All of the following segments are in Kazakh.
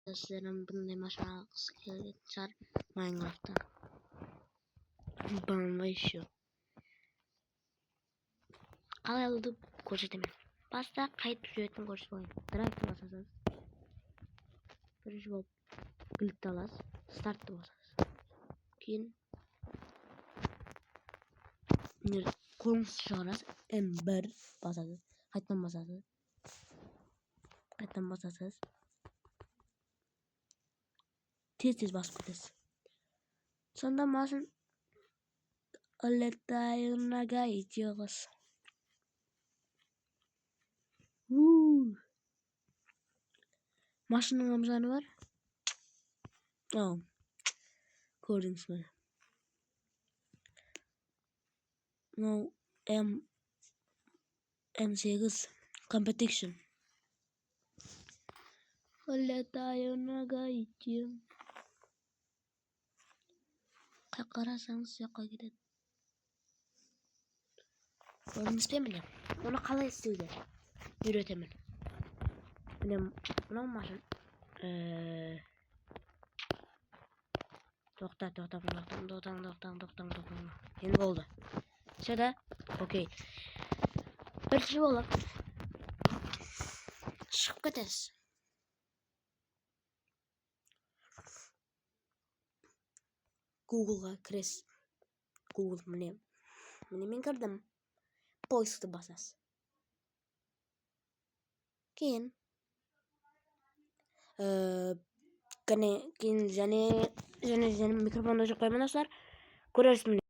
Sizlerin bunun aşağısı geçer Minecraft'ta. Bana işiyor. Қалай көрсетемін. Баста қайтып жүретін көрсетіп қояйын. Драйвты басасыз. Бірінші болып кликті аласыз. Стартты басасыз. Кейін қолыңызды шығарасыз. M1 басасыз. Қайтадан басасыз. Қайтадан басасыз. Тез басып кетесіз. Сонда масын улетаю на идиос. Машинның амжаны бар. Көрдіңіз бе? Мынау M8 Competition. Улетаю на идиос. Қарасаңыз жаққа кетеді. Көрдіңіз бе міне? Оны қалай істеуді үйретемін. Міне мынау машин. Тоқтаң. Енді болды. Сюда. Окей. Бірінші болып шығып кетесіз. Google'ға кіресіз. Google міне мен кірдім. Поискты басасыз. Кейін және микрофонды өшіріп қоймын достар. Көресіз міне.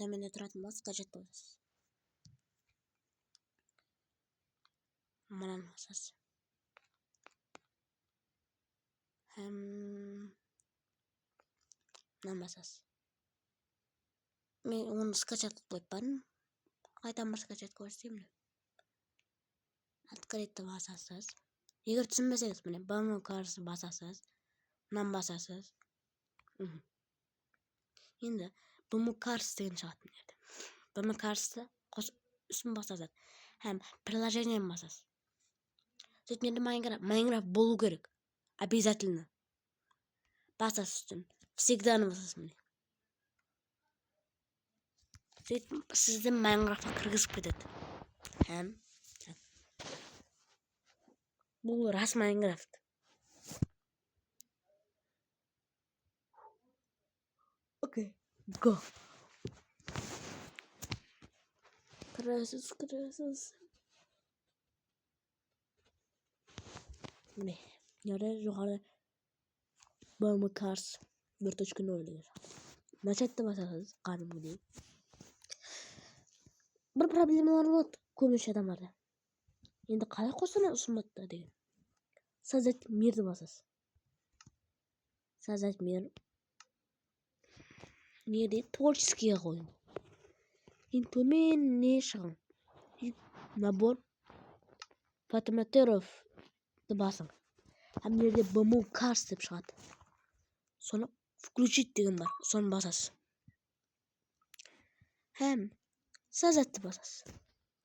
Төменде тұратын бас қажет боласыз. Мынаны басасыз. Мынаны басасыз. Мен оны скачать қылып қойыппадым. Қайтадан бір скачать көрсетемін. Открытті басасыз. Егер түсінбесеңіз міне BM Cars басасыз. Мынаны басасыз. Енді BM Cars деген шығатын еді. BM Cars'ты үстін басасыз. Һәм приложениені басасыз. Сөйтіп енді Minecraft болу керек. Обязательно. Басасыз үстін. Всегда басасыз міне. Сөйтіп сізді Minecraft'a кіргізіп кетеді. Һәм бұл рас Minecraft. Окей. Go. Кіресіз. Міне. Жоғарыда BM Cars 1.0 деген шығады. Начатты басасыз. Қанымғыдей. Бір проблемалар болады көбінше адамдарда. Енді қалай қосылмай ұсынбатта деген. Создать мирді басасыз. Создать мир. Не дейді? Творческийге қойын. Енді төмен не шығын. Набор фотомоторовты басың. Һәм жерде BM Cars деп шығады. Соны включить деген бар. Соны басасыз. Һәм создать басасыз.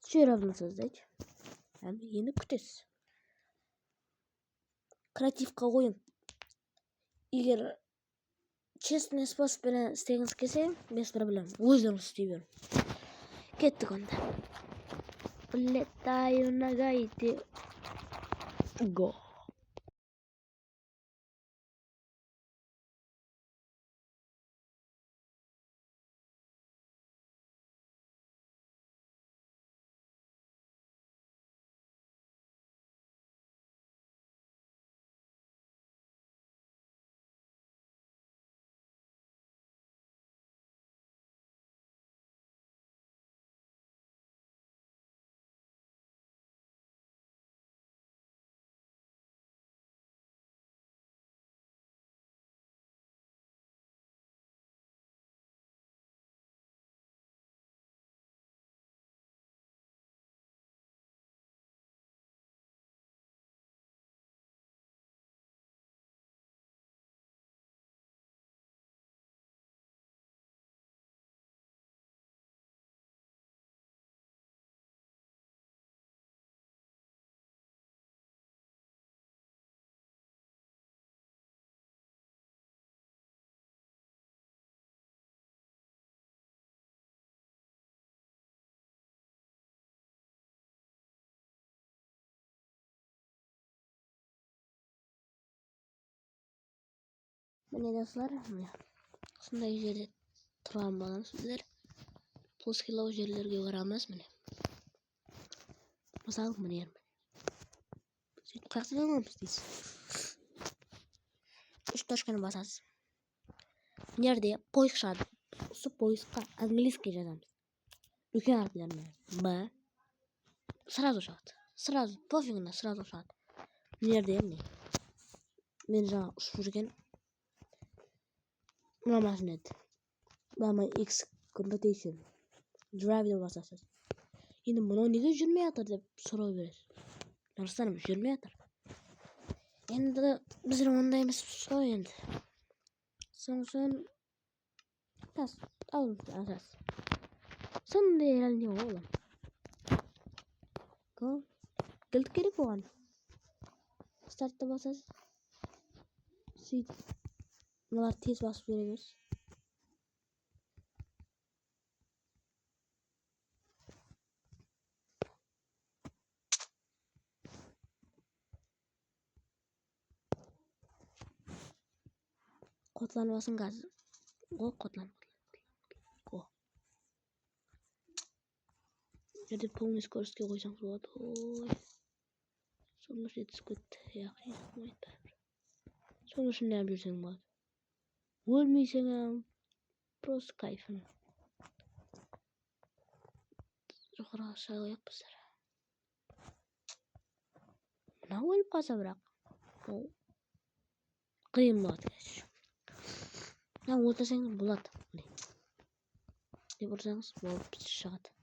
Все равно создать. Һәм енді күтесіз. Креативқа қойын. Егер честный способпен істегіңіз келсе, без проблем. Өздеріңіз істей беріңіз. Кеттік онда. Улетаю на идиос. Go. Mine dostlar, aslında yerde turan bağlamsızlar. Plus kilo yerlerge varamaz mı? Masal mı yer? Siz kalktıramaz mısınız? Üç taşkanı basas. Nerede? Poyska. Su poyska. Английский жазамыз. Үлкен әріптермен. Б. Сразу шығады. Сразу. Пофигна, сразу шығады. Nerede? Мен жаңа ұшып жүрген мынамасын еді. Мама X competition. Drive деп басасыз. Енді мынау неге жүрмей жатыр деп сұрау бересіз. Достарым, жүрмей жатыр. Енді біз ондай емес қой енді. Соң тас асас. Сондай әлде оғлым. Кілт керек оған. Стартты басасыз. Сөйтіп. Мыналар тез басып береміз. Қотланбасын қазір. Қотлан. Жерде полный скоростьке қойсаңыз болады. Ой. Соны жетісіп кетті. Яғни қоймайды. Соны үшін не жүрсең болады. Өлмейсің, просто кайфын. Жоғыра шайлайық біздер. Мына өліп қалса бірақ. Ол қиын болады. Отырсаңыз болады. Деп ұрсаңыз болып шығады.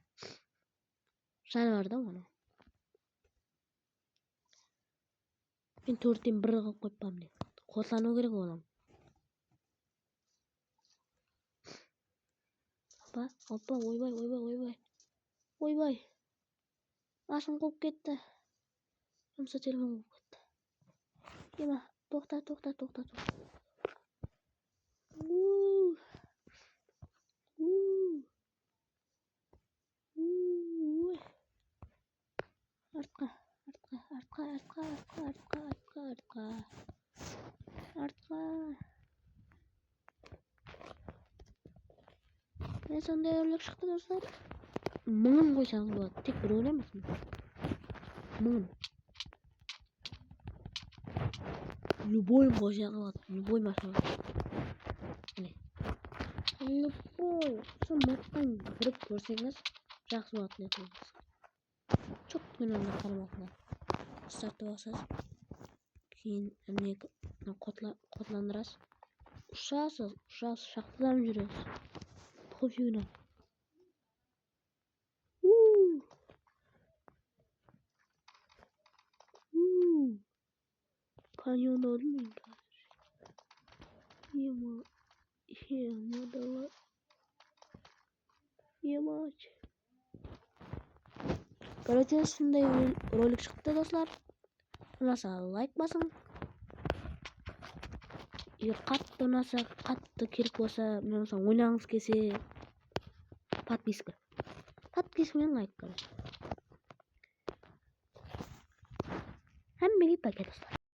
Сәні бар да оны. Мен 4-тен 1 қылып қойып не. Қотлану керек оған. Опа, ойбай. Ашым қойып кетті. Жұмса телефон қойып кетті. Ема, тоқта. Артқа. Мен сондай өрлеп шықты достар. Мыңын қойсаңыз болады. Тек бір ойламасын. Мыңын. Любой қойсаңыз болады. Любой машина. Любой. Сол маттан кіріп көрсеңіз жақсы болады нетіңіз. Çok önemli kalmakla. Startı basasız. Кейін қотландырасыз. Ұшасыз. Шақтыдан жүресіз. Пофигна. Каньонда өлмеймін. Давай. Емач. Короче, сондай ролик шықты достар. Ұнаса лайк басың. Егер қатты ұнаса, қатты керек болса, ойнағыңыз келсе, подписка. Подписка мен лайк. Әммеге пәке достар.